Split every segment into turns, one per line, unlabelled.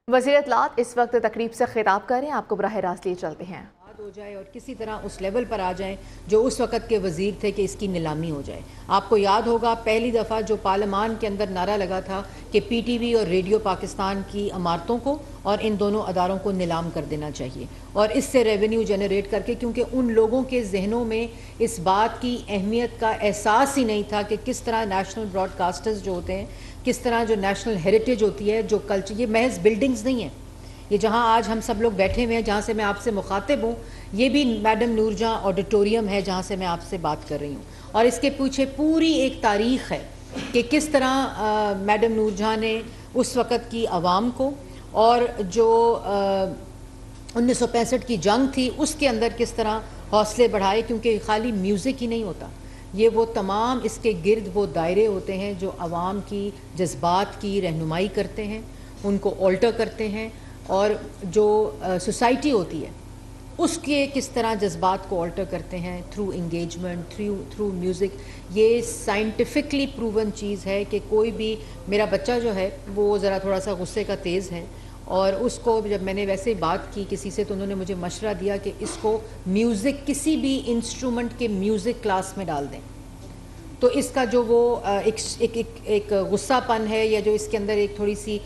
وزیر اطلاعات اس وقت تقریب سے خطاب کر رہے ہیں، آپ کو براہ راست لیے چلتے ہیں۔
ہو جائے اور کسی طرح اس لیول پر آ جائیں جو اس وقت کے وزیر تھے کہ اس کی نیلامی ہو جائے۔ آپ کو یاد ہوگا پہلی دفعہ جو پارلیمان کے اندر نعرہ لگا تھا کہ پی ٹی وی اور ریڈیو پاکستان کی عمارتوں کو اور ان دونوں اداروں کو نیلام کر دینا چاہیے، اور اس سے ریونیو جنریٹ کر کے، کیونکہ ان لوگوں کے ذہنوں میں اس بات کی اہمیت کا احساس ہی نہیں تھا کہ کس طرح نیشنل براڈ کاسٹرز جو ہوتے ہیں، کس طرح جو نیشنل ہیریٹیج ہوتی ہے، جو کلچر، یہ محض بلڈنگز نہیں ہیں، یہ جہاں آج ہم سب لوگ بیٹھے ہوئے ہیں، جہاں سے میں آپ سے مخاطب ہوں، یہ بھی میڈم نور جہاں آڈیٹوریم ہے جہاں سے میں آپ سے بات کر رہی ہوں، اور اس کے پیچھے پوری ایک تاریخ ہے کہ کس طرح میڈم نور جہاں نے اس وقت کی عوام کو، اور جو 1965 کی جنگ تھی اس کے اندر کس طرح حوصلے بڑھائے، کیونکہ خالی میوزک ہی نہیں ہوتا، یہ وہ تمام اس کے گرد وہ دائرے ہوتے ہیں جو عوام کی جذبات کی رہنمائی کرتے ہیں، ان کو آلٹر کرتے ہیں، اور جو سوسائٹی ہوتی ہے اس کے کس طرح جذبات کو آلٹر کرتے ہیں تھرو انگیجمنٹ، تھرو میوزک۔ یہ سائنٹیفکلی پروون چیز ہے کہ کوئی بھی، میرا بچہ جو ہے وہ ذرا تھوڑا سا غصے کا تیز ہے، اور اس کو جب میں نے ویسے بات کی کسی سے تو انہوں نے مجھے مشورہ دیا کہ اس کو میوزک، کسی بھی انسٹرومنٹ کے میوزک کلاس میں ڈال دیں، تو اس کا جو وہ ایک غصہ پن ہے، یا جو اس کے اندر ایک تھوڑی سی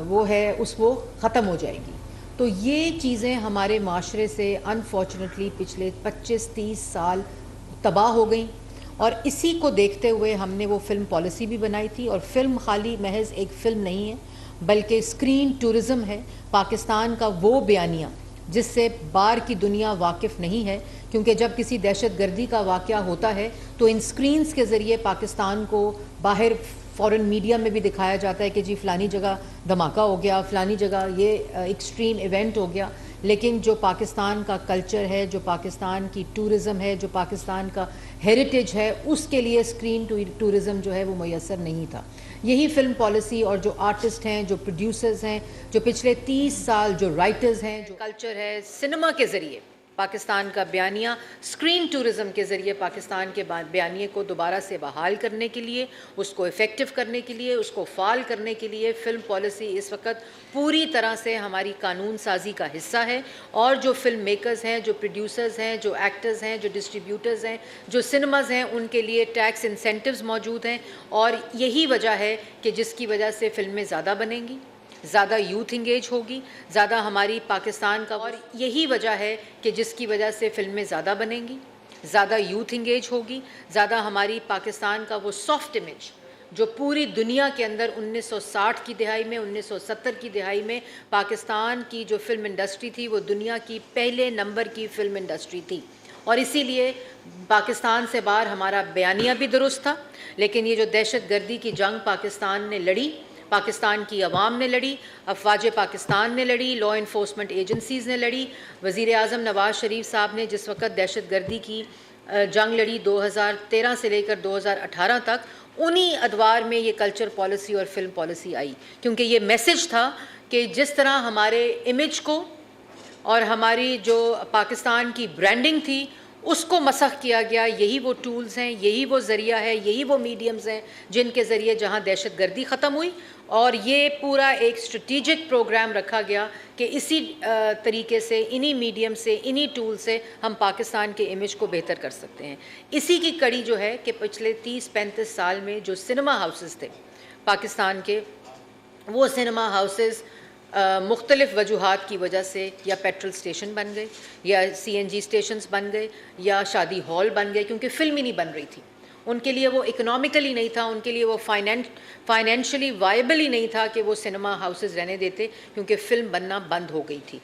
وہ ہے، وہ ختم ہو جائے گی۔ تو یہ چیزیں ہمارے معاشرے سے انفارچونیٹلی پچھلے 25-30 سال تباہ ہو گئیں، اور اسی کو دیکھتے ہوئے ہم نے وہ فلم پالیسی بھی بنائی تھی، اور فلم خالی محض ایک فلم نہیں ہے بلکہ اسکرین ٹورزم ہے، پاکستان کا وہ بیانیہ جس سے باہر کی دنیا واقف نہیں ہے، کیونکہ جب کسی دہشت گردی کا واقعہ ہوتا ہے تو ان سکرینز کے ذریعے پاکستان کو باہر فورن میڈیا میں بھی دکھایا جاتا ہے کہ جی فلانی جگہ دھماکہ ہو گیا، فلانی جگہ یہ ایکسٹریم ایونٹ ہو گیا، لیکن جو پاکستان کا کلچر ہے، جو پاکستان کی ٹورزم ہے، جو پاکستان کا ہیریٹیج ہے، اس کے لیے اسکرین ٹورزم جو ہے وہ میسر نہیں تھا۔ یہی فلم پالیسی، اور جو آرٹسٹ ہیں، جو پروڈیوسرز ہیں، جو پچھلے 30 سال جو رائٹرز ہیں، جو کلچر ہے، سنیما کے ذریعے پاکستان کا بیانیہ، اسکرین ٹورزم کے ذریعے پاکستان کے بیانیے کو دوبارہ سے بحال کرنے کے لیے، اس کو ایفیکٹو کرنے کے لیے، اس کو فعال کرنے کے لیے فلم پالیسی اس وقت پوری طرح سے ہماری قانون سازی کا حصہ ہے، اور جو فلم میکرز ہیں، جو پروڈیوسرز ہیں، جو ایکٹرز ہیں، جو ڈسٹریبیوٹرز ہیں، جو سنیماز ہیں، ان کے لیے ٹیکس انسینٹیوز موجود ہیں، اور یہی وجہ ہے کہ جس کی وجہ سے فلمیں زیادہ بنیں گی، زیادہ یوتھ انگیج ہوگی، زیادہ ہماری پاکستان کا، اور یہی وجہ ہے کہ جس کی وجہ سے فلمیں زیادہ بنیں گی، زیادہ یوتھ انگیج ہوگی، زیادہ ہماری پاکستان کا وہ سافٹ امیج جو پوری دنیا کے اندر 1960 کی دہائی میں، 1970 کی دہائی میں پاکستان کی جو فلم انڈسٹری تھی وہ دنیا کی پہلے نمبر کی فلم انڈسٹری تھی، اور اسی لیے پاکستان سے باہر ہمارا بیانیہ بھی درست تھا، لیکن یہ جو دہشت گردی کی جنگ پاکستان نے لڑی، پاکستان کی عوام نے لڑی، افواج پاکستان نے لڑی، لا انفورسمنٹ ایجنسیز نے لڑی، وزیر اعظم نواز شریف صاحب نے جس وقت دہشت گردی کی جنگ لڑی 2013 سے لے کر 2018 تک، انہی ادوار میں یہ کلچر پالیسی اور فلم پالیسی آئی، کیونکہ یہ میسج تھا کہ جس طرح ہمارے امیج کو اور ہماری جو پاکستان کی برانڈنگ تھی اس کو مسخ کیا گیا، یہی وہ ٹولز ہیں، یہی وہ ذریعہ ہے، یہی وہ میڈیمز ہیں جن کے ذریعے جہاں دہشت گردی ختم ہوئی، اور یہ پورا ایک اسٹریٹجک پروگرام رکھا گیا کہ اسی طریقے سے، انہی میڈیم سے، انہی ٹول سے ہم پاکستان کے امیج کو بہتر کر سکتے ہیں۔ اسی کی کڑی جو ہے کہ پچھلے 30-35 سال میں جو سنیما ہاؤسز تھے پاکستان کے، وہ سنیما ہاؤسز مختلف وجوہات کی وجہ سے یا پیٹرول سٹیشن بن گئے، یا سی این جی سٹیشنز بن گئے، یا شادی ہال بن گئے، کیونکہ فلم ہی نہیں بن رہی تھی، ان کے لیے وہ اکنامیکلی نہیں تھا، ان کے لیے وہ فائنینشلی وائبل ہی نہیں تھا کہ وہ سنیما ہاؤسز رہنے دیتے، کیونکہ فلم بننا بند ہو گئی تھی۔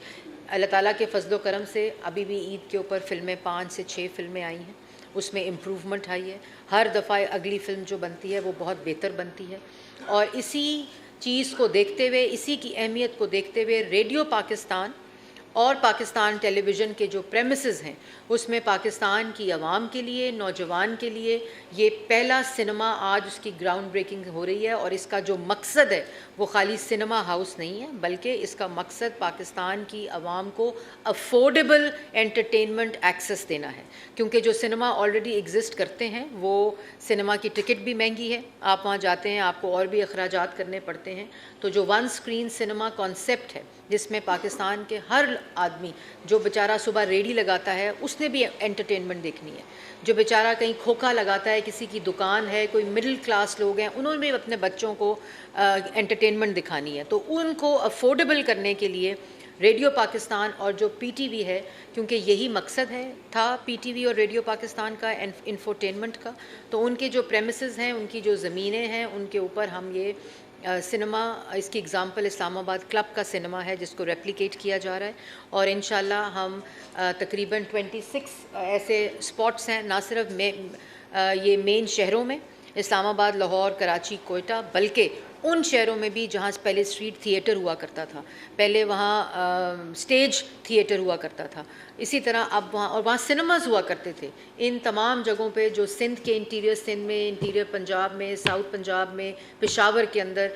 اللہ تعالیٰ کے فضل و کرم سے ابھی بھی عید کے اوپر فلمیں 5 سے 6 فلمیں آئی ہیں، اس میں امپروومنٹ آئی ہے، ہر دفعہ اگلی فلم جو بنتی ہے وہ بہت بہتر بنتی ہے، اور اسی چیز کو دیکھتے ہوئے، اسی کی اہمیت کو دیکھتے ہوئے ریڈیو پاکستان اور پاکستان ٹیلی ویژن کے جو پریمیسز ہیں اس میں پاکستان کی عوام کے لیے، نوجوان کے لیے یہ پہلا سنیما آج اس کی گراؤنڈ بریکنگ ہو رہی ہے، اور اس کا جو مقصد ہے وہ خالی سنیما ہاؤس نہیں ہے، بلکہ اس کا مقصد پاکستان کی عوام کو افورڈیبل انٹرٹینمنٹ ایکسیس دینا ہے، کیونکہ جو سنیما آلریڈی ایگزسٹ کرتے ہیں وہ سنیما کی ٹکٹ بھی مہنگی ہے، آپ وہاں جاتے ہیں آپ کو اور بھی اخراجات کرنے پڑتے ہیں، تو جو ون اسکرین سنیما کانسیپٹ ہے جس میں پاکستان کے ہر آدمی جو بیچارہ صبح ریڈی لگاتا ہے اس نے بھی انٹرٹینمنٹ دیکھنی ہے، جو بیچارہ کہیں کھوکھا لگاتا ہے، کسی کی دکان ہے، کوئی مڈل کلاس لوگ ہیں، انہوں نے بھی اپنے بچوں کو انٹرٹینمنٹ دکھانی ہے، تو ان کو افورڈیبل کرنے کے لیے ریڈیو پاکستان اور جو پی ٹی وی ہے، کیونکہ یہی مقصد تھا پی ٹی وی اور ریڈیو پاکستان کا انفوٹینمنٹ کا، تو ان کے جو پریمیسز ہیں، ان کی جو زمینیں ہیں، ان کے اوپر ہم یہ سنیما، اس کی اگزامپل اسلام آباد کلب کا سنیما ہے جس کو ریپلیکیٹ کیا جا رہا ہے، اور انشاءاللہ ہم تقریباً 26 ایسے اسپاٹس ہیں، نہ صرف یہ مین شہروں میں اسلام آباد، لاہور، کراچی، کوئٹہ، بلکہ ان شہروں میں بھی جہاں پہلے اسٹریٹ تھیٹر ہوا کرتا تھا، پہلے وہاں اسٹیج تھیٹر ہوا کرتا تھا، اسی طرح اب وہاں سنیماز ہوا کرتے تھے، ان تمام جگہوں پہ جو سندھ کے انٹیریئر سندھ میں، انٹیریئر پنجاب میں، ساؤتھ پنجاب میں، پشاور کے اندر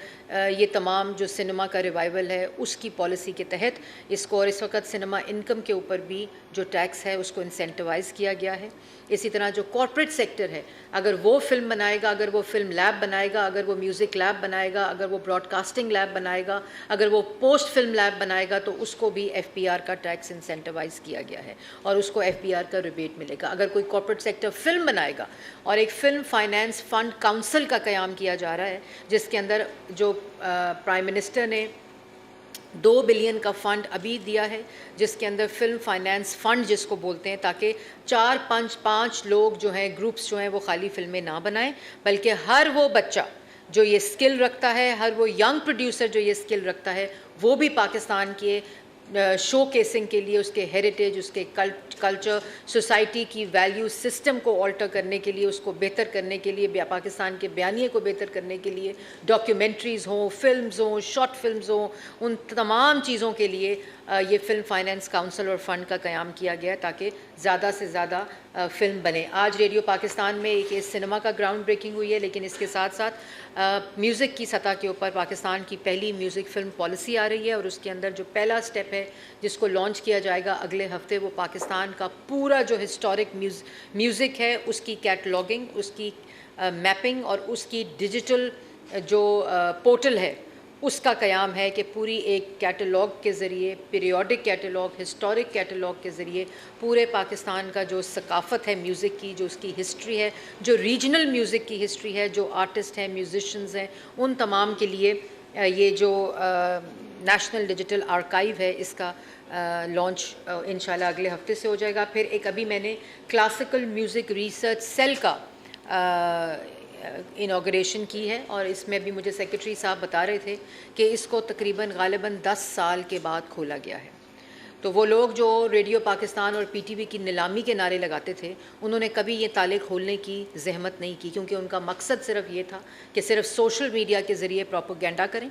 یہ تمام جو سنیما کا ریوائول ہے اس کی پالیسی کے تحت اس کو، اور اس وقت سنیما انکم کے اوپر بھی جو ٹیکس ہے اس کو انسینٹیوائز کیا گیا ہے، اسی طرح جو کارپوریٹ سیکٹر ہے اگر وہ فلم بنائے گا، اگر وہ فلم لیب بنائے گا، اگر وہ میوزک لیب بنائے گا، اگر وہ براڈ کاسٹنگ لیب بنائے گا، اگر وہ پوسٹ فلم لیب بنائے گا، تو اس کو بھی ایف پی آر کا ٹیکس انسینٹیوائز کیا گیا ہے اور اس کو ایف پی آر کا ریبیٹ ملے گا۔ اگر کوئی کارپوریٹ سیکٹر فلم بنائے گا، اور ایک فلم فائنینس فنڈ کاؤنسل کا قیام کیا جا رہا ہے جس کے اندر جو پرائم منسٹر نے 2 بلین کا فنڈ ابھی دیا ہے، جس کے اندر فلم فائنینس فنڈ جس کو بولتے ہیں، تاکہ 4-5 لوگ جو ہیں، گروپس جو ہیں، وہ خالی فلمیں نہ بنائیں، بلکہ ہر وہ بچہ جو یہ سکل رکھتا ہے، ہر وہ ینگ پروڈیوسر جو یہ سکل رکھتا ہے، وہ بھی پاکستان کے شو کیسنگ کے لیے، اس کے ہیریٹیج، اس کے کلچر، سوسائٹی کی ویلیو سسٹم کو آلٹر کرنے کے لیے، اس کو بہتر کرنے کے لیے، پاکستان کے بیانیے کو بہتر کرنے کے لیے، ڈاکیومنٹریز ہوں، فلمز ہوں، شارٹ فلمز ہوں، ان تمام چیزوں کے لیے یہ فلم فائنینس کاؤنسل اور فنڈ کا قیام کیا گیا تاکہ زیادہ سے زیادہ فلم بنے۔ آج ریڈیو پاکستان میں ایک سنیما کا گراؤنڈ بریکنگ ہوئی ہے، لیکن اس کے ساتھ ساتھ میوزک کی سطح کے اوپر پاکستان کی پہلی میوزک فلم پالیسی آ رہی ہے، اور اس کے اندر جو پہلا سٹیپ ہے جس کو لانچ کیا جائے گا اگلے ہفتے، وہ پاکستان کا پورا جو ہسٹورک میوزک ہے اس کی کیٹلاگنگ، اس کی میپنگ اور اس کی ڈیجیٹل جو پورٹل ہے اس کا قیام ہے کہ پوری ایک کیٹلاگ کے ذریعے، پیریوڈک کیٹلاگ، ہسٹورک کیٹلاگ کے ذریعے پورے پاکستان کا جو ثقافت ہے میوزک کی، جو اس کی ہسٹری ہے، جو ریجنل میوزک کی ہسٹری ہے، جو آرٹسٹ ہیں، میوزیشنز ہیں، ان تمام کے لیے یہ جو نیشنل ڈیجیٹل آرکائیو ہے اس کا لانچ انشاءاللہ اگلے ہفتے سے ہو جائے گا۔ پھر ایک ابھی میں نے کلاسیکل میوزک ریسرچ سیل کا انوگریشن کی ہے، اور اس میں بھی مجھے سیکرٹری صاحب بتا رہے تھے کہ اس کو تقریباً غالباً 10 سال کے بعد کھولا گیا ہے۔ تو وہ لوگ جو ریڈیو پاکستان اور پی ٹی وی کی نیلامی کے نعرے لگاتے تھے، انہوں نے کبھی یہ تالے کھولنے کی زحمت نہیں کی، کیونکہ ان کا مقصد صرف یہ تھا کہ صرف سوشل میڈیا کے ذریعے پروپیگنڈا کریں،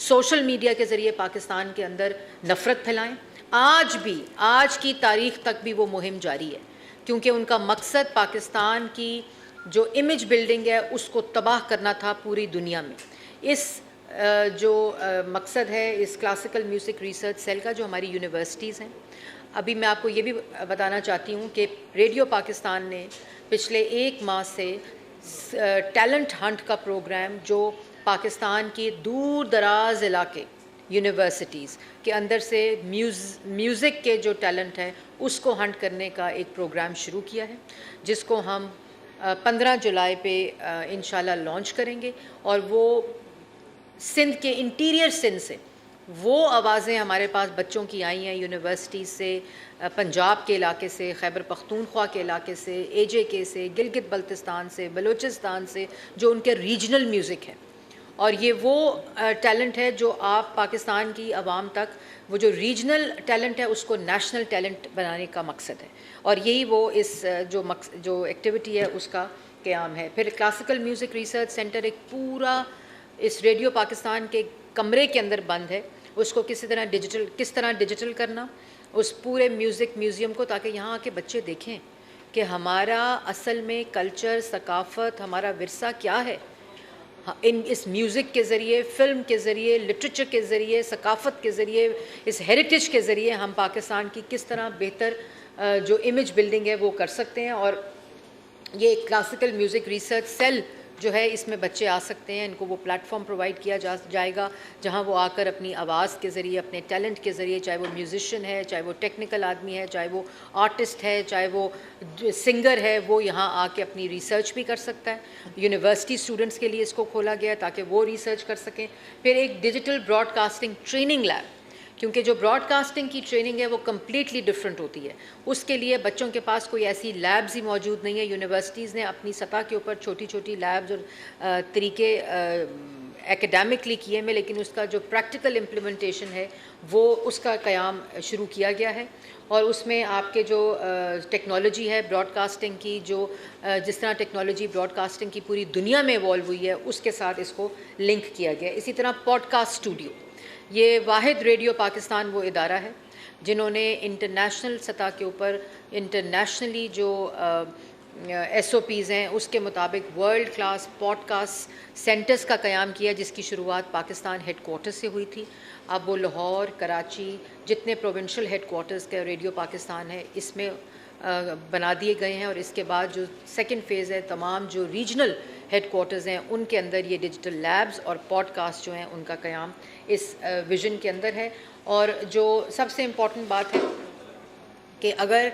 سوشل میڈیا کے ذریعے پاکستان کے اندر نفرت پھیلائیں۔ آج بھی، آج کی تاریخ تک بھی وہ مہم جاری ہے، کیونکہ ان کا مقصد پاکستان کی جو امیج بلڈنگ ہے اس کو تباہ کرنا تھا پوری دنیا میں۔ اس جو مقصد ہے اس کلاسیکل میوزک ریسرچ سیل کا، جو ہماری یونیورسٹیز ہیں، ابھی میں آپ کو یہ بھی بتانا چاہتی ہوں کہ ریڈیو پاکستان نے پچھلے 1 ماہ سے ٹیلنٹ ہنٹ کا پروگرام، جو پاکستان کی دور دراز علاقے یونیورسٹیز کے اندر سے میوزک کے جو ٹیلنٹ ہے اس کو ہنٹ کرنے کا ایک پروگرام شروع کیا ہے، جس کو ہم 15 جولائی پہ انشاءاللہ لانچ کریں گے، اور وہ سندھ کے انٹیریئر سندھ سے وہ آوازیں ہمارے پاس بچوں کی آئی ہیں یونیورسٹیز سے، پنجاب کے علاقے سے، خیبر پختونخوا کے علاقے سے، اے جے کے سے، گلگت بلتستان سے، بلوچستان سے، جو ان کے ریجنل میوزک ہے، اور یہ وہ ٹیلنٹ ہے جو آپ پاکستان کی عوام تک، وہ جو ریجنل ٹیلنٹ ہے اس کو نیشنل ٹیلنٹ بنانے کا مقصد ہے، اور یہی وہ اس جو ایکٹیویٹی ہے اس کا قیام ہے۔ پھر کلاسیکل میوزک ریسرچ سینٹر ایک پورا اس ریڈیو پاکستان کے کمرے کے اندر بند ہے، اس کو کس طرح ڈیجیٹل کرنا اس پورے میوزک میوزیم کو، تاکہ یہاں آ کے بچے دیکھیں کہ ہمارا اصل میں کلچر، ثقافت، ہمارا ورثہ کیا ہے. اس میوزک کے ذریعے، فلم کے ذریعے، لٹریچر کے ذریعے، ثقافت کے ذریعے، اس ہیریٹیج کے ذریعے ہم پاکستان کی کس طرح بہتر جو امیج بلڈنگ ہے وہ کر سکتے ہیں. اور یہ کلاسیکل میوزک ریسرچ سیل جو ہے اس میں بچے آ سکتے ہیں، ان کو وہ پلیٹ فارم پرووائڈ کیا جائے گا جہاں وہ آ کر اپنی آواز کے ذریعے، اپنے ٹیلنٹ کے ذریعے، چاہے وہ میوزیشین ہے، چاہے وہ ٹیکنیکل آدمی ہے، چاہے وہ آرٹسٹ ہے، چاہے وہ سنگر ہے، وہ یہاں آ کے اپنی ریسرچ بھی کر سکتا ہے. یونیورسٹی اسٹوڈنٹس کے لیے اس کو کھولا گیا ہے تاکہ وہ ریسرچ کر سکیں. پھر ایک digital broadcasting training lab, کیونکہ جو براڈ کاسٹنگ کی ٹریننگ ہے وہ کمپلیٹلی ڈفرینٹ ہوتی ہے. اس کے لیے بچوں کے پاس کوئی ایسی لیبز ہی موجود نہیں ہے. یونیورسٹیز نے اپنی سطح کے اوپر چھوٹی چھوٹی لیبز اور طریقے ایکیڈیمکلی کیے میں، لیکن اس کا جو پریکٹیکل امپلیمنٹیشن ہے وہ اس کا قیام شروع کیا گیا ہے. اور اس میں آپ کے جو ٹیکنالوجی ہے براڈ کاسٹنگ کی، جو جس طرح ٹیکنالوجی براڈ کاسٹنگ کی پوری دنیا میں ایوالو ہوئی ہے، اس کے ساتھ اس کو لنک کیا گیا ہے. اسی طرح پوڈ کاسٹ اسٹوڈیو، یہ واحد ریڈیو پاکستان وہ ادارہ ہے جنہوں نے انٹرنیشنل سطح کے اوپر انٹرنیشنلی جو ایس او پیز ہیں اس کے مطابق world class podcast centres کا قیام کیا، جس کی شروعات پاکستان ہیڈ کوارٹر سے ہوئی تھی. اب وہ لاہور، کراچی، جتنے پروونشل ہیڈ کوارٹرز کا ریڈیو پاکستان ہے اس میں بنا دیے گئے ہیں. اور اس کے بعد جو سیکنڈ فیز ہے، تمام جو ریجنل ہیڈ کوارٹرز ہیں ان کے اندر یہ ڈیجیٹل لیبز اور پوڈ کاسٹ جو ہیں ان کا قیام اس ویژن کے اندر ہے. اور جو سب سے امپورٹنٹ بات ہے کہ اگر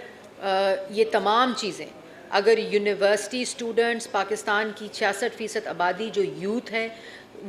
یہ تمام چیزیں، اگر یونیورسٹی اسٹوڈنٹس، پاکستان کی 66% آبادی جو یوتھ ہے،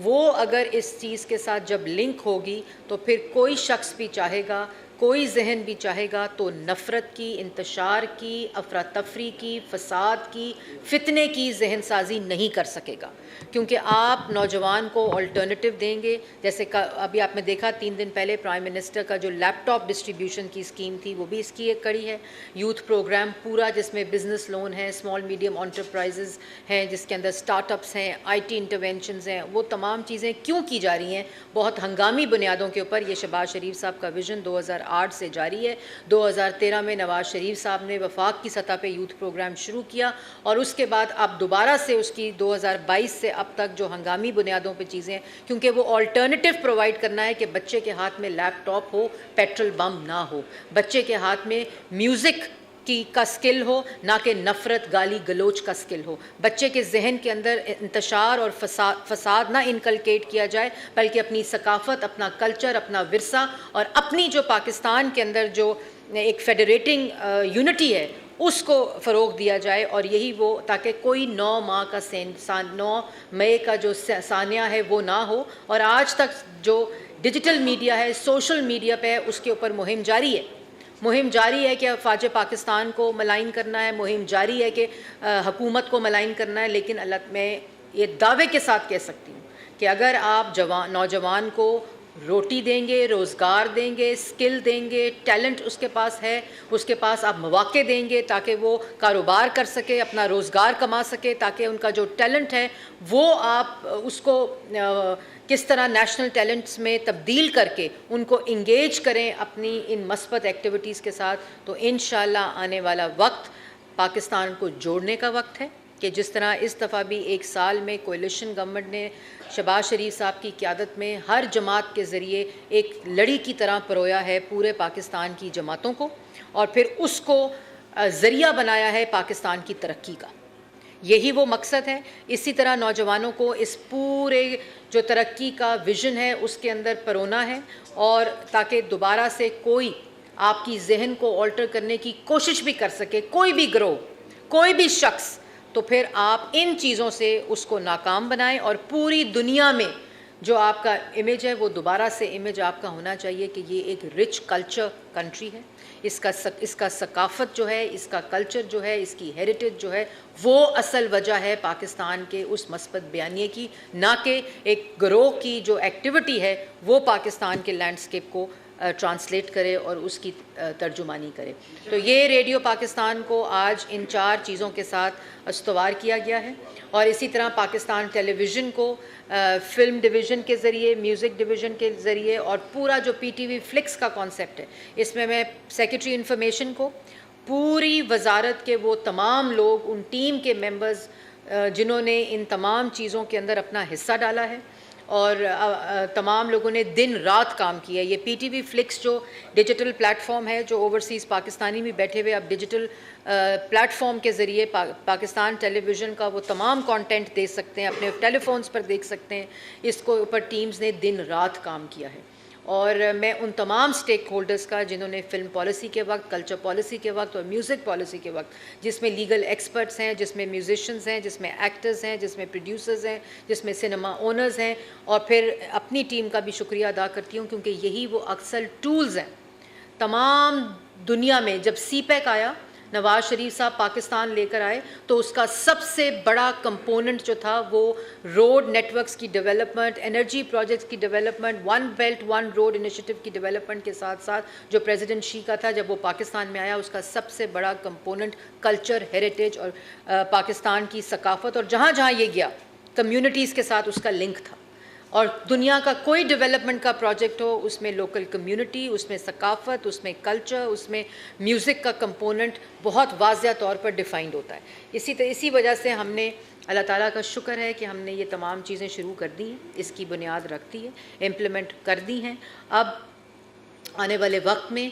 وہ اگر اس چیز کے ساتھ جب لنک ہوگی تو پھر کوئی شخص بھی چاہے گا، کوئی ذہن بھی چاہے گا تو نفرت کی، انتشار کی، افراتفری کی، فساد کی، فتنے کی ذہن سازی نہیں کر سکے گا. کیونکہ آپ نوجوان کو آلٹرنیٹیو دیں گے. جیسے ابھی آپ نے دیکھا 3 دن پہلے پرائم منسٹر کا جو لیپ ٹاپ ڈسٹریبیوشن کی اسکیم تھی وہ بھی اس کی ایک کڑی ہے. یوتھ پروگرام پورا جس میں بزنس لون ہے، اسمال میڈیم انٹرپرائزز ہیں، جس کے اندر اسٹارٹ اپس ہیں، آئی ٹی انٹرونشنز ہیں، وہ تمام چیزیں کیوں کی جا رہی ہیں؟ بہت ہنگامی بنیادوں کے اوپر. یہ شہباز شریف صاحب کا ویژن 2008 سے جاری ہے. 2013 میں نواز شریف صاحب نے وفاق کی سطح پہ یوتھ پروگرام شروع کیا، اور اس کے بعد اب دوبارہ سے اس کی 2022 سے اب تک جو ہنگامی بنیادوں پہ چیزیں، کیونکہ وہ آلٹرنیٹیو پرووائڈ کرنا ہے کہ بچے کے ہاتھ میں لیپ ٹاپ ہو، پیٹرول بم نہ ہو، بچے کے ہاتھ میں میوزک کا سکل ہو، نہ کہ نفرت، گالی گلوچ کا سکل ہو. بچے کے ذہن کے اندر انتشار اور فساد نہ انکلکیٹ کیا جائے، بلکہ اپنی ثقافت، اپنا کلچر، اپنا ورثہ اور اپنی جو پاکستان کے اندر جو ایک فیڈریٹنگ یونٹی ہے اس کو فروغ دیا جائے. اور یہی وہ، تاکہ کوئی 9 مئی کا جو ثانیہ ہے وہ نہ ہو. اور آج تک جو ڈیجیٹل میڈیا ہے، سوشل میڈیا پہ اس کے اوپر مہم جاری ہے کہ افواج پاکستان کو ملائن کرنا ہے، مہم جاری ہے کہ حکومت کو ملائن کرنا ہے. لیکن میں یہ دعوے کے ساتھ کہہ سکتی ہوں کہ اگر آپ نوجوان کو روٹی دیں گے، روزگار دیں گے، اسکل دیں گے، ٹیلنٹ اس کے پاس ہے، اس کے پاس آپ مواقع دیں گے تاکہ وہ کاروبار کر سکے، اپنا روزگار کما سکے، تاکہ ان کا جو ٹیلنٹ ہے وہ آپ اس کو کس طرح نیشنل ٹیلنٹس میں تبدیل کر کے ان کو انگیج کریں اپنی ان مثبت ایکٹیویٹیز کے ساتھ. تو انشاءاللہ آنے والا وقت پاکستان کو جوڑنے کا وقت ہے، کہ جس طرح اس دفعہ بھی 1 سال میں کولیشن گورنمنٹ نے شہباز شریف صاحب کی قیادت میں ہر جماعت کے ذریعے ایک لڑی کی طرح پرویا ہے پورے پاکستان کی جماعتوں کو، اور پھر اس کو ذریعہ بنایا ہے پاکستان کی ترقی کا. یہی وہ مقصد ہے. اسی طرح نوجوانوں کو اس پورے جو ترقی کا ویژن ہے اس کے اندر پرونا ہے، اور تاکہ دوبارہ سے کوئی آپ کی ذہن کو آلٹر کرنے کی کوشش بھی کر سکے، کوئی بھی گروہ، کوئی بھی شخص، تو پھر آپ ان چیزوں سے اس کو ناکام بنائیں. اور پوری دنیا میں جو آپ کا امیج ہے وہ دوبارہ سے امیج آپ کا ہونا چاہیے کہ یہ ایک رچ کلچر کنٹری ہے. اس کا ثقافت جو ہے، اس کا کلچر جو ہے، اس کی ہیریٹیج جو ہے، وہ اصل وجہ ہے پاکستان کے اس مثبت بیانیے کی، نہ کہ ایک گروہ کی جو ایکٹیویٹی ہے وہ پاکستان کے لینڈسکیپ کو ٹرانسلیٹ کرے اور اس کی ترجمانی کرے. تو یہ ریڈیو پاکستان کو آج ان 4 چیزوں کے ساتھ استوار کیا گیا ہے. اور اسی طرح پاکستان ٹیلی ویژن کو فلم ڈویژن کے ذریعے, میوزک ڈویژن کے ذریعے, اور پورا جو پی ٹی وی فلکس کا کانسیپٹ ہے, اس میں سیکریٹری انفارمیشن کو, پوری وزارت کے وہ تمام لوگ, ان ٹیم کے ممبرز جنہوں نے ان تمام چیزوں کے اندر اپنا حصہ ڈالا ہے, اور تمام لوگوں نے دن رات کام کیا ہے. یہ پی ٹی وی فلکس جو ڈیجیٹل پلیٹ فارم ہے, جو اوورسیز پاکستانی بھی بیٹھے ہوئے اب ڈیجیٹل پلیٹ فارم کے ذریعے پاکستان ٹیلی ویژن کا وہ تمام کانٹینٹ دیکھ سکتے ہیں, اپنے ٹیلی فونز پر دیکھ سکتے ہیں. اس کو اوپر ٹیمز نے دن رات کام کیا ہے. اور میں ان تمام سٹیک ہولڈرز کا جنہوں نے فلم پالیسی کے وقت, کلچر پالیسی کے وقت اور میوزک پالیسی کے وقت, جس میں لیگل ایکسپرٹس ہیں, جس میں میوزیشنز ہیں, جس میں ایکٹرز ہیں, جس میں پروڈیوسرز ہیں, جس میں سنیما اونرز ہیں, اور پھر اپنی ٹیم کا بھی شکریہ ادا کرتی ہوں, کیونکہ یہی وہ اکثر ٹولز ہیں. تمام دنیا میں جب سی پیک آیا, نواز شریف صاحب پاکستان لے کر آئے, تو اس کا سب سے بڑا کمپوننٹ جو تھا وہ روڈ نیٹ ورکس کی ڈیولپمنٹ, انرجی پروجیکٹس کی development, one belt one road initiative کی ڈیولپمنٹ کے ساتھ ساتھ جو پریزیڈنٹ شی کا تھا جب وہ پاکستان میں آیا, اس کا سب سے بڑا کمپوننٹ کلچر, ہیریٹیج اور پاکستان کی ثقافت, اور جہاں جہاں یہ گیا کمیونٹیز کے ساتھ اس کا لنک تھا. اور دنیا کا کوئی ڈیولپمنٹ کا پروجیکٹ ہو, اس میں لوکل کمیونٹی, اس میں ثقافت, اس میں کلچر, اس میں میوزک کا کمپوننٹ بہت واضح طور پر ڈیفائنڈ ہوتا ہے. اسی وجہ سے ہم نے, اللہ تعالیٰ کا شکر ہے کہ ہم نے یہ تمام چیزیں شروع کر دی ہیں, اس کی بنیاد رکھ دی ہے, امپلیمنٹ کر دی ہیں. اب آنے والے وقت میں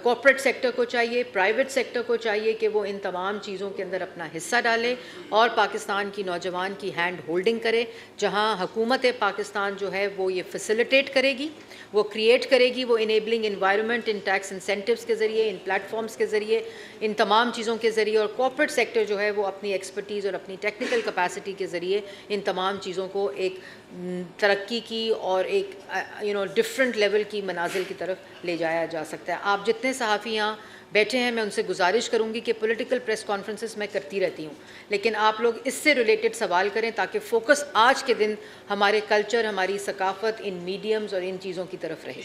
کارپوریٹ سیکٹر کو چاہیے, پرائیویٹ سیکٹر کو چاہیے کہ وہ ان تمام چیزوں کے اندر اپنا حصہ ڈالے اور پاکستان کی نوجوان کی ہینڈ ہولڈنگ کرے. جہاں حکومت پاکستان جو ہے وہ یہ فیسیلیٹیٹ کرے گی, وہ کریٹ کرے گی, وہ انیبلنگ انوائرمنٹ ان ٹیکس انسینٹیوز کے ذریعے, ان پلیٹ فارمز کے ذریعے, ان تمام چیزوں کے ذریعے, اور کارپوریٹ سیکٹر جو ہے وہ اپنی ایکسپرٹیز اور اپنی ٹیکنیکل کیپیسٹی کے ذریعے ان تمام چیزوں کو ایک ترقی کی اور ایک ڈفرینٹ لیول کی منازل کی طرف لے جایا جا سکتا ہے. آپ جتنے صحافی یہاں بیٹھے ہیں, میں ان سے گزارش کروں گی کہ پولیٹیکل پریس کانفرنسز میں کرتی رہتی ہوں, لیکن آپ لوگ اس سے ریلیٹڈ سوال کریں تاکہ فوکس آج کے دن ہمارے کلچر, ہماری ثقافت, ان میڈیمز اور ان چیزوں کی طرف رہے.